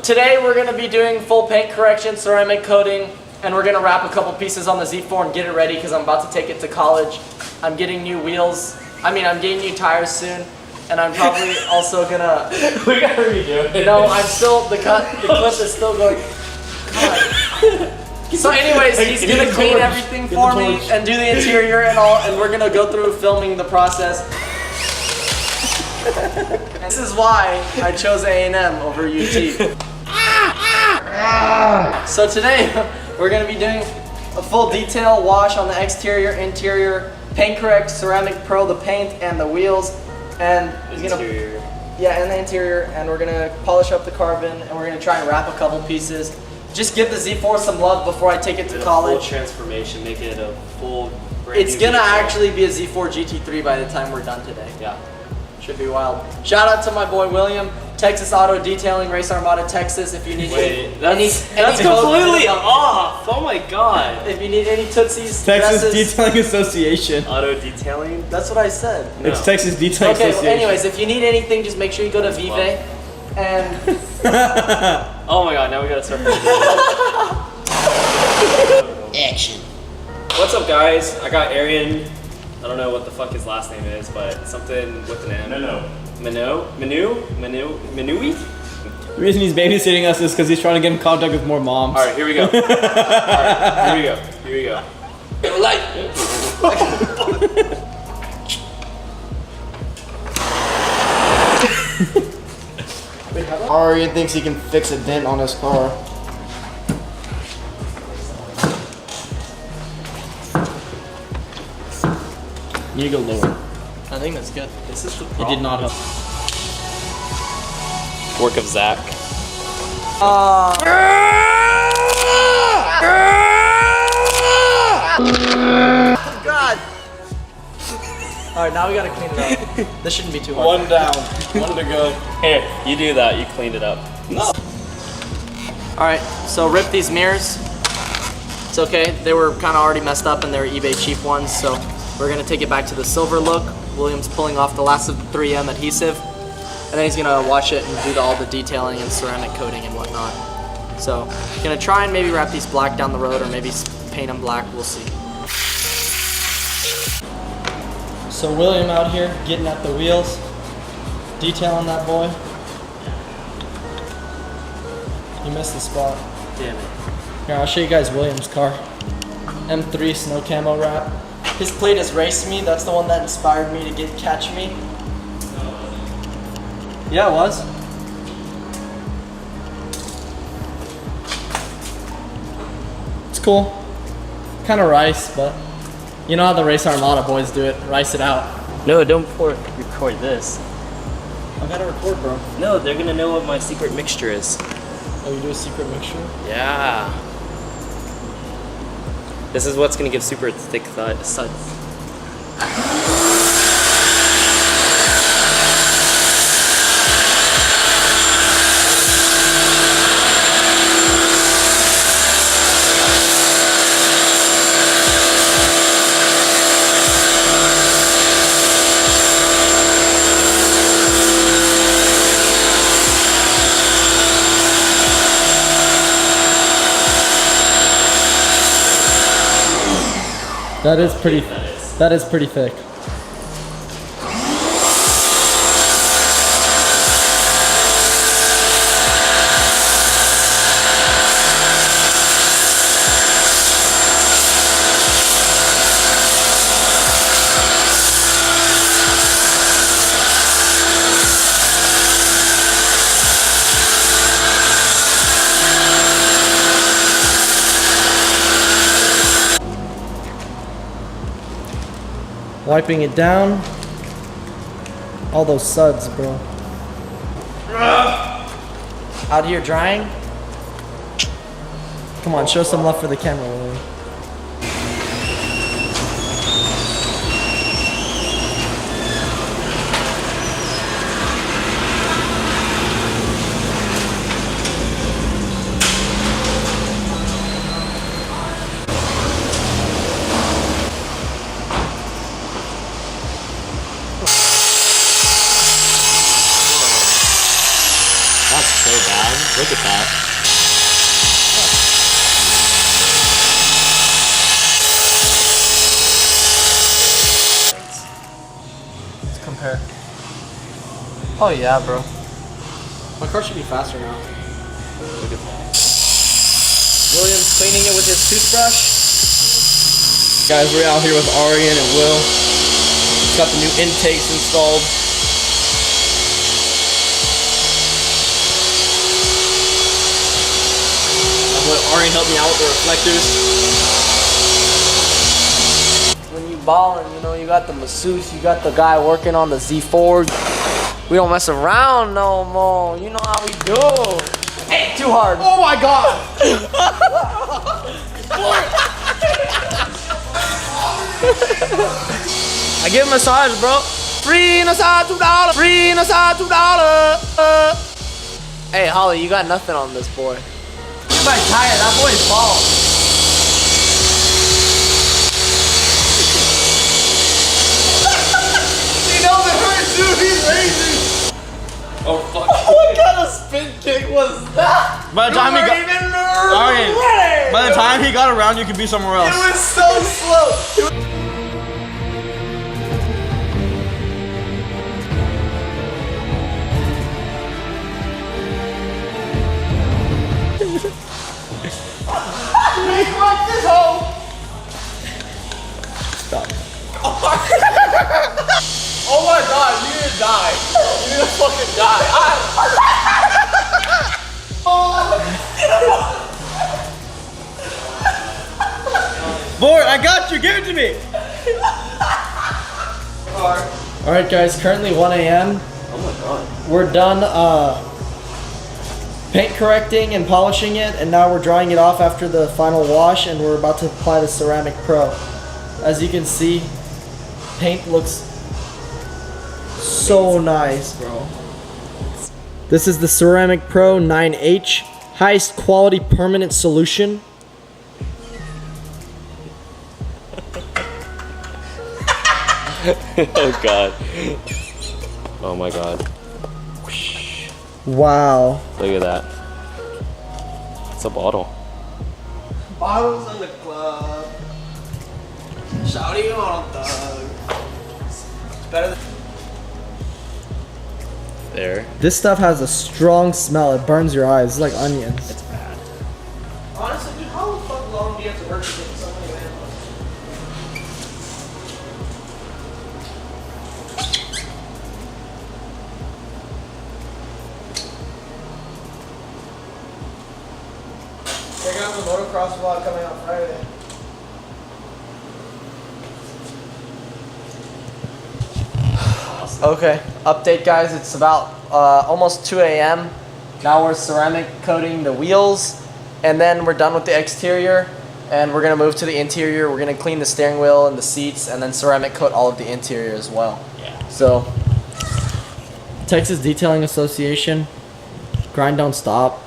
today we're going to be doing full paint correction, ceramic coating, and we're going to wrap a couple pieces on the Z4 and get it ready because I'm about to take it to college. I'm getting new wheels. I'm getting new tires soon, and I'm probably also going to... We got to redo it. No, I'm still... The clip is still going... God. So anyways, he's going to clean everything for me and do the interior and all, and we're going to go through filming the process. This is why I chose A&M over UT. So today, we're going to be doing a full detail wash on the exterior, interior, paint correct, Ceramic Pro, the paint and the wheels, and Interior. And the interior, and we're going to polish up the carbon, and we're going to try and wrap a couple pieces. Just give the Z4 some love before I take it to college. Full transformation, make it a full It's going to actually be a Z4 GT3 by the time we're done today. Yeah. Should be wild. Shout out to my boy William, Texas Auto Detailing, Race Armada, Texas. If you need that's completely off. Oh my god. If you need any Tootsies, Texas dresses, Detailing Association. Auto detailing? That's what I said. No. It's Texas Detailing Okay, Association. well, anyways, if you need anything, just make sure you go to Vive. And Oh my god, now we gotta start. Action. What's up, guys? I got Arian. I don't know what the fuck his last name is, but something with an M. Manui? The reason he's babysitting us is because he's trying to get in contact with more moms. Alright, here we go. Alright, here we go. Arian thinks he can fix a dent on his car. You go lower. I think that's good. This is the He did not help. work of Zach. God. All right, now we gotta clean it up. This shouldn't be too hard. One down, one to go. Here, you do that. You cleaned it up. All right, so rip these mirrors. It's okay. They were kind of already messed up and they were eBay cheap ones, so we're gonna take it back to the silver look. William's pulling off the last of the 3M adhesive, and then he's gonna wash it and do all the detailing and ceramic coating and whatnot. So, gonna try and maybe wrap these black down the road, or maybe paint them black. We'll see. So William out here getting at the wheels, detailing that boy. You missed the spot. Damn it. Here, I'll show you guys William's car. M3 snow camo wrap. His plate is Race Me. That's the one that inspired me to get Catch Me. Yeah, it was. It's cool. Kind of rice, but you know how the Race Armada boys do it. Rice it out. No, don't record this. I gotta record, bro. No, they're gonna know what my secret mixture is. Oh, you do a secret mixture? Yeah. This is what's gonna give super thick suds. That is pretty thick. Wiping it down. All those suds, bro. Out here drying. Come on, show some love for the camera, Willie. That's so bad. Look at that. Let's compare. Oh yeah, bro. My car should be faster now. William's cleaning it with his toothbrush. Guys, we're out here with Arian and Will. Got the new intakes installed. I'm let Arian help me out with the reflectors. When you ballin', you know, you got the masseuse, you got the guy working on the Z4. We don't mess around no more. You know how we do. Hey, too hard. Oh my god! I give him a massage, bro. Free massage $2. Free massage $2. Hey, Holly, you got nothing on this boy. You might tired. That boy's bald. He knows it hurts, dude. He's lazy. Oh fuck. What kind of spin kick was that? By the time he got, Arian, by the time he got around, you could be somewhere else. It was so slow. Oh my god, you need to die. You need to fucking die. Board, I got you. Give it to me. All right, guys. Currently 1 a.m. Oh my god. We're done paint correcting and polishing it, and now we're drying it off after the final wash, and we're about to apply the Ceramic Pro. As you can see, paint looks so nice, bro. This is the Ceramic Pro 9H, highest quality permanent solution. Oh god. Oh my god. Wow. Look at that. It's a bottle. Bottles in the club. Shouting on a thug. It's better than. There. This stuff has a strong smell. It burns your eyes. It's like onions. It's bad. Honestly, dude, how the fuck long do you have to work to get so many animals? Check out the motocross vlog coming out Friday. Okay, update guys, it's about almost 2 a.m. Now we're ceramic coating the wheels, and then we're done with the exterior, and we're gonna move to the interior. We're gonna clean the steering wheel and the seats, and then ceramic coat all of the interior as well. Yeah. So, Texas Detailing Association, grind don't stop.